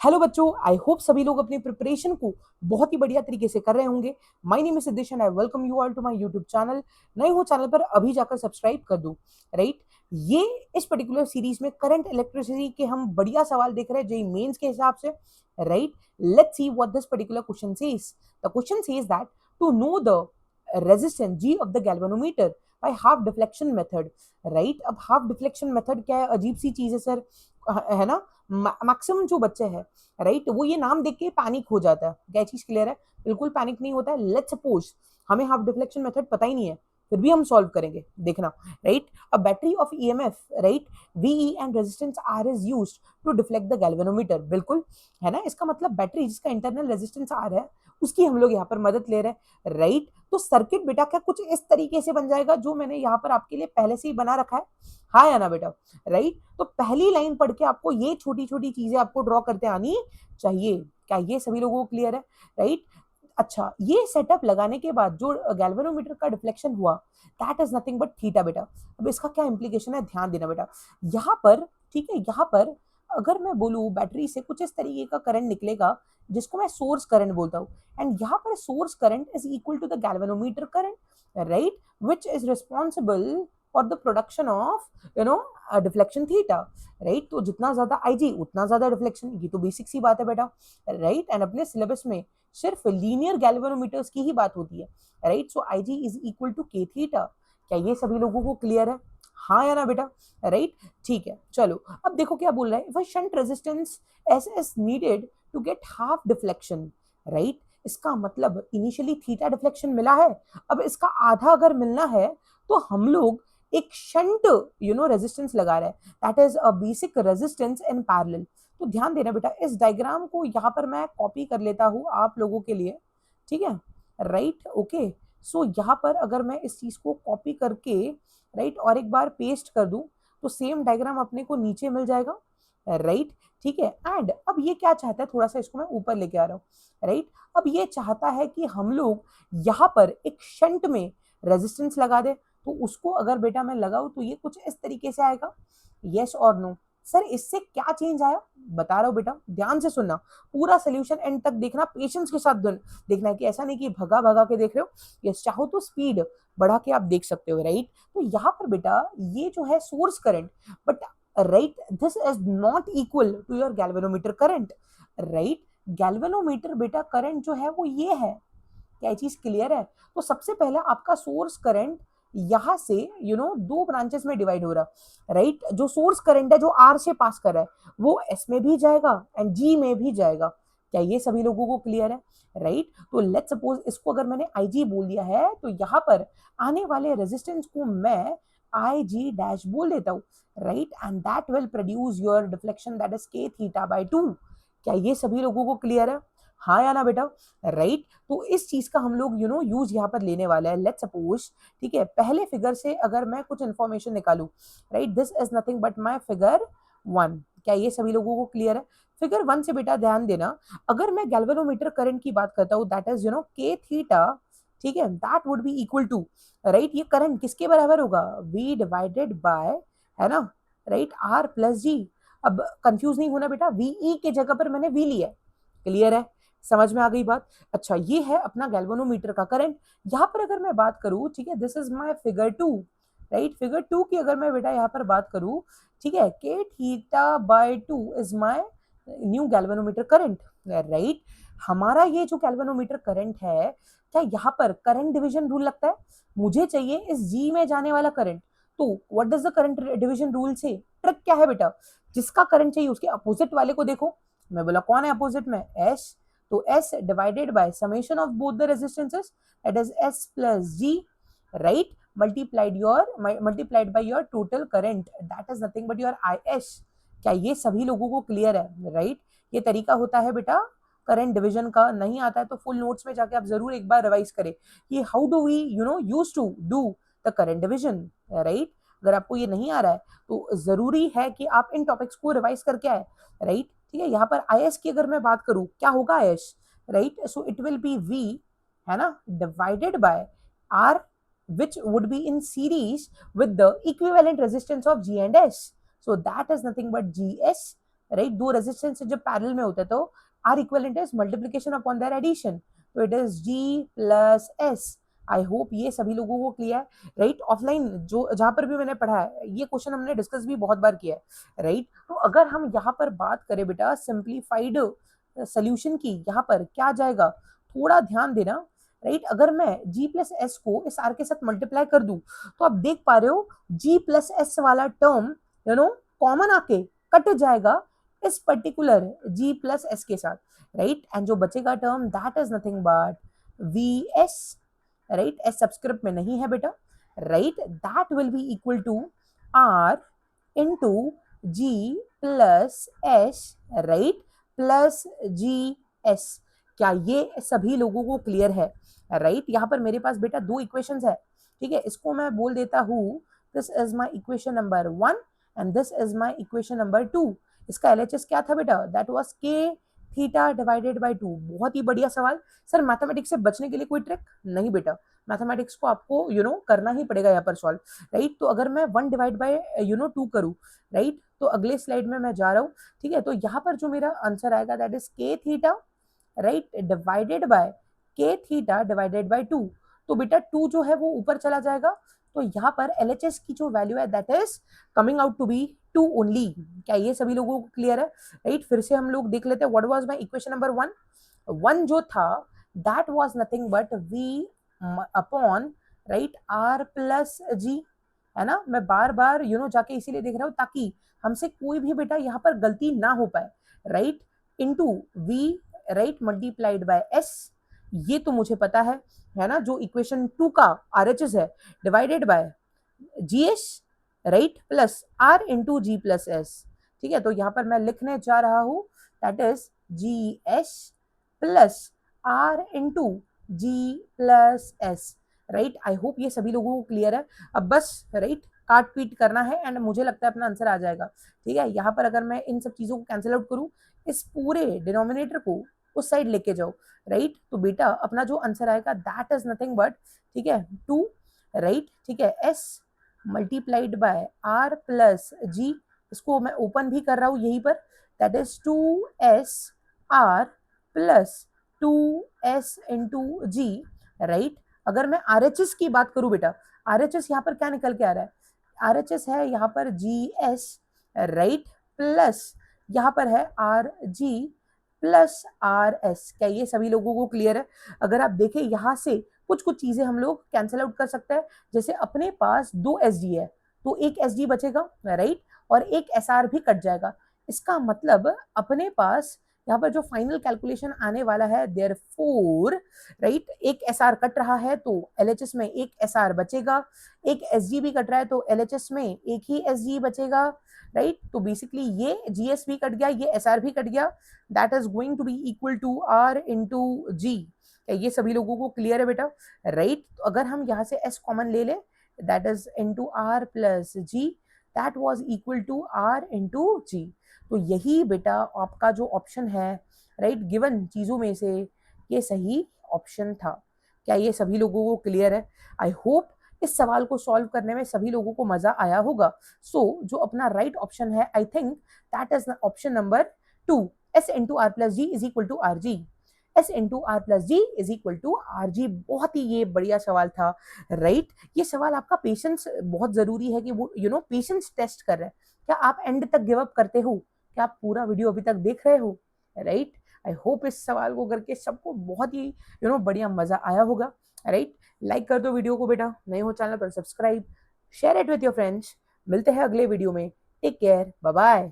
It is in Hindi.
हेलो बच्चों, आई होप सभी लोग अपनी प्रिपरेशन को बहुत ही बढ़िया तरीके से कर रहे होंगे। My name is Siddhesh and I welcome you all to my YouTube channel. नए हो चैनल पर अभी जाकर सब्सक्राइब कर दो। राइट, ये इस पर्टिकुलर सीरीज में करंट इलेक्ट्रिसिटी के हम बढ़िया सवाल देख रहे हैं जेई मेंस के हिसाब से। Right, let's see what this particular question says. The question says that to know the resistance G of the galvanometer by half deflection method. Right, अब हाफ डिफ्लेक्शन मेथड क्या है? अजीब सी चीज है सर, है ना। मैक्सिमम जो बच्चे हैं, राइट, वो ये नाम देख के पैनिक हो जाता है। क्या चीज क्लियर है? बिल्कुल पैनिक नहीं होता है। लेट्स सपोज हमें हाफ डिफ्लेक्शन मेथड पता ही नहीं है, फिर भी हम सॉल्व करेंगे, देखना। Right, a battery of EMF, right, V E and resistance R is used to deflect the galvanometer. बिल्कुल, है ना। इसका मतलब बैटरी जिसका इंटरनल रेजिस्टेंस आर है, उसकी हम लोग यहाँ पर मदद ले रहे हैं। राइट, तो सर्किट बेटा क्या कुछ इस तरीके से बन जाएगा जो मैंने यहाँ पर आपके लिए पहले से ही बना रखा है। हाँ या ना बेटा? राइट, तो पहली लाइन पढ़ के आपको ये छोटी छोटी चीजें आपको ड्रॉ करते आनी चाहिए। क्या ये सभी लोगों को क्लियर है? राइट, अच्छा, ये सेटअप लगाने के बाद जो गैल्वेनोमीटर का डिफ्लेक्शन हुआ, that is nothing but theta बेटा। अब इसका क्या इंप्लीकेशन है, ध्यान देना बेटा। यहाँ पर, ठीक है, यहाँ पर अगर मैं बोलूं बैटरी से कुछ इस तरीके का करंट निकलेगा जिसको मैं सोर्स करंट बोलता हूँ, एंड यहाँ पर source current is equal to the galvanometer current, right, which is responsible for the production of deflection theta. Right, तो जितना ज्यादा आईजी उतना ज्यादा डिफ्लेक्शन, ये तो बेसिक सी बात है बेटा। राइट, एंड अपने सिलेबस में सिर्फ लीनियर गैल्वेनोमीटर्स की ही बात होती है। Right, so I G is equal to K theta. क्या ये सभी लोगों को क्लियर है? हाँ या ना बेटा? राइट, ठीक है, चलो अब देखो क्या बोल रहा है। If shunt resistance S is needed to get half deflection. Right, इसका मतलब इनिशियली थीटा डिफ्लेक्शन मिला है, अब इसका आधा अगर मिलना है तो हम लोग एक शंट रेजिस्टेंस लगा रहे हैं, that is a basic resistance in parallel. तो ध्यान देना बेटा, इस डायग्राम को यहाँ पर मैं कॉपी कर लेता हूँ आप लोगों के लिए, ठीक है। राइट, ओके, सो यहाँ पर अगर मैं इस चीज को कॉपी करके, राइट, और एक बार पेस्ट कर दूं तो सेम डायग्राम अपने को नीचे मिल जाएगा। राइट, ठीक है, एंड अब ये क्या चाहता है, थोड़ा सा इसको मैं ऊपर लेके आ रहा हूँ। राइट, अब ये चाहता है कि हम लोग यहाँ पर एक शंट में रेजिस्टेंस लगा दे। तो उसको अगर बेटा मैं लगाऊं तो ये कुछ इस तरीके से आएगा। यस और नो? सर इससे क्या चेंज आया, बता रहा हूं बेटा, ध्यान से सुनना। पूरा सोल्यूशन एंड तक देखना, पेशेंस के साथ देखना है कि ऐसा नहीं कि भगा भगा के देख रहे हो। यस, चाहो तो स्पीड बढ़ा के आप देख सकते हो। राइट, तो यहाँ पर बेटा ये जो है source current, but right this is not equal to your galvanometer current. Right, galvanometer बेटा करंट जो है वो ये है। क्या ये चीज क्लियर है? तो सबसे पहले आपका सोर्स करंट यहां से दो ब्रांचेस में डिवाइड हो रहा। राइट, जो सोर्स करंट है जो आर से पास कर रहा है वो एस में भी जाएगा एंड जी में भी जाएगा। क्या ये सभी लोगों को क्लियर है? राइट, तो लेट्स सपोज इसको अगर मैंने आई जी बोल दिया है तो यहाँ पर आने वाले रेजिस्टेंस को मैं आई जी डैश बोल देता हूँ। Right, and that will produce your deflection that is के थीटा बाय 2। क्या ये सभी लोगों को क्लियर है? हाँ या ना बेटा? राइट, तो इस चीज का हम लोग यूज यहाँ पर लेने वाला है। लेट्स सपोज, ठीक है, पहले फिगर से अगर मैं कुछ इंफॉर्मेशन निकालू, right, this is nothing but my figure 1। क्या ये सभी लोगों को क्लियर है? फिगर 1 से बेटा ध्यान देना, अगर मैं गैल्वेनोमीटर करंट की बात करता हूँ दैट इज के थीटा, ठीक है, that would be equal to, right, ये करंट किसके बराबर होगा? V डिवाइडेड बाय, है ना, राइट, R प्लस जी। अब कंफ्यूज नहीं होना बेटा, VE के जगह पर मैंने V लिया है। क्लियर है? समझ में आ गई बात? अच्छा, ये है अपना गैल्वेनोमीटर का करंट। यहाँ पर अगर मैं बात करूं, ठीक है, this is my figure 2। Right, figure 2 की अगर मैं बेटा यहाँ पर बात करूं, ठीक है, के theta by 2 is my new galvanometer current. Right, हमारा ये जो गैल्वेनोमीटर करंट है, क्या यहाँ पर करंट डिवीजन रूल लगता है? मुझे चाहिए इस जी में जाने वाला करंट। तो what does the current division rule से? ट्रिक क्या है बेटा, जिसका करंट चाहिए उसके अपोजिट वाले को देखो। मैं बोला कौन है अपोजिट में? एस। तो S divided by summation of both the resistances, that is S plus G, right, multiplied by your total current, that is nothing but your IS। क्या ये सभी लोगों को क्लियर है? राइट, ये तरीका होता है बेटा करंट डिवीजन का। नहीं आता है तो फुल नोट्स में जाके आप जरूर एक बार रिवाइज करें कि how do we use to do the current division. Right, अगर आपको ये नहीं आ रहा है तो जरूरी है कि आप इन टॉपिक्स को रिवाइज करके आए। राइट, ठीक है, यहाँ पर IS की अगर मैं बात करूं, क्या होगा IS? Right, so it will be V, है ना, divided by R, which would be in series with the equivalent resistance of G and S, so that is nothing but GS। Right, दो रेजिस्टेंस जब पैरेलल में होते हैं तो R equivalent is multiplication upon their addition, तो it is G plus S. I hope ये सभी लोगों को क्लियर है, राइट। ऑफलाइन जो जहां पर भी मैंने पढ़ा है ये क्वेश्चन हमने डिस्कस भी बहुत बार किया है, राइट। तो अगर हम यहाँ पर बात करें बेटा सिंप्लीफाइड सोल्यूशन की, यहाँ पर क्या जाएगा, थोड़ा ध्यान देना, राइट। अगर मैं g प्लस एस को इस r के साथ मल्टीप्लाई कर दूं तो आप देख पा रहे हो g प्लस एस वाला टर्म कॉमन आके कट जाएगा इस पर्टिकुलर g प्लस एस के साथ, राइट। एंड जो बचेगा term that is nothing but V S, right. S subscript में नहीं है बेटा, right. That will be equal to r into g plus S, right, plus G S. क्या ये सभी लोगों को क्लियर है, राइट। यहाँ पर मेरे पास बेटा दो इक्वेशंस है, ठीक है। इसको मैं बोल देता हूँ this is my equation number 1 and this is my equation number 2। इसका एलएचएस क्या था बेटा, दैट वाज के थीटा डिवाइडेड बाय 2। बहुत ही बढ़िया सवाल। सर मैथमेटिक्स से बचने के लिए कोई ट्रिक नहीं बेटा, मैथमेटिक्स को आपको करना ही पड़ेगा यहाँ पर सॉल्व, राइट। तो अगर मैं 1 डिवाइड बाय 2 करूँ, राइट, तो अगले स्लाइड में मैं जा रहा हूँ, ठीक है। तो यहाँ पर जो मेरा आंसर आएगा दैट इज के थीटा, राइट, डिवाइडेड बाय के थीटा डिवाइडेड बाय 2। तो बेटा 2 जो है वो ऊपर चला जाएगा, तो यहाँ पर एलएचएस की जो वैल्यू है that is coming out to be 2 only. क्या ये सभी लोगों को क्लियर है, राइट। फिर से हम लोग देख लेते हैं what was my equation number 1। 1 जो था that was nothing but v upon, right, r plus g, है ना। मैं बार बार जाके इसीलिए देख रहा हूँ ताकि हमसे कोई भी बेटा यहाँ पर गलती ना हो पाए, right. Into v, right, multiplied by s, ये तो मुझे पता है ना, जो इक्वेशन 2 का RHS है, divided by GS, right, plus R into G plus S, ठीक है। तो यहाँ पर मैं लिखने जा रहा हूँ that is GS plus R into G plus S, right. I hope ये सभी लोगों को क्लियर है। अब बस, राइट, काट पीट करना है एंड मुझे लगता है अपना आंसर आ जाएगा, ठीक है। यहाँ पर अगर मैं इन सब चीजों को कैंसिल आउट करूँ, इस पूरे डिनोमिनेटर को उस साइड लेके जाओ, राइट, तो बेटा अपना जो आंसर आएगा दैट इज नथिंग बट, ठीक है, 2, राइट, ठीक है, S multiplied by R plus G. इसको मैं ओपन भी कर रहा हूँ यहीं पर, that is 2s R plus 2s into G, right. अगर मैं RHS की बात करूं बेटा, RHS यहाँ पर क्या निकल के आ रहा है, RHS है यहाँ पर GS, राइट, प्लस यहाँ पर है RG प्लस RS। क्या ये सभी लोगों को क्लियर है। अगर आप देखें यहाँ से कुछ कुछ चीजें हम लोग कैंसिल आउट कर सकते हैं, जैसे अपने पास 2 SD है तो एक SD बचेगा, राइट, और एक SR भी कट जाएगा। इसका मतलब अपने पास यहाँ पर जो फाइनल कैलकुलेशन आने वाला है देयरफॉर, राइट, एक SR कट रहा है तो LHS में एक SR बचेगा, एक SG भी कट रहा है तो LHS में एक ही SG बचेगा, राइट। तो बेसिकली ये GS भी कट गया, ये SR भी कट गया, that is going to be equal to R into G. ये सभी लोगों को क्लियर है बेटा, राइट। तो अगर हम यहाँ से S कॉमन ले ले that is into R plus G, that was equal to R into G. तो यही बेटा आपका जो ऑप्शन है, राइट, गिवन चीजों में से ये सही ऑप्शन था। क्या ये सभी लोगों को क्लियर है। आई होप इस सवाल को सॉल्व करने में सभी लोगों को मजा आया होगा। सो जो अपना राइट ऑप्शन है I think that is option number 2, S into R plus G is equal to R G, S into R plus G is equal to R G. बहुत ही ये बढ़िया सवाल था, राइट। ये सवाल आपका पेशेंस बहुत जरूरी है कि वो पेशेंस टेस्ट कर रहे हैं। क्या आप एंड तक गिव अप करते हो, क्या आप पूरा वीडियो अभी तक देख रहे हो, राइट। आई होप इस सवाल को करके सबको बहुत ही बढ़िया मजा आया होगा, राइट। लाइक कर दो वीडियो को बेटा, नए हो चैनल पर subscribe, share it with your friends. मिलते हैं अगले वीडियो में, टेक केयर, बाय बाय।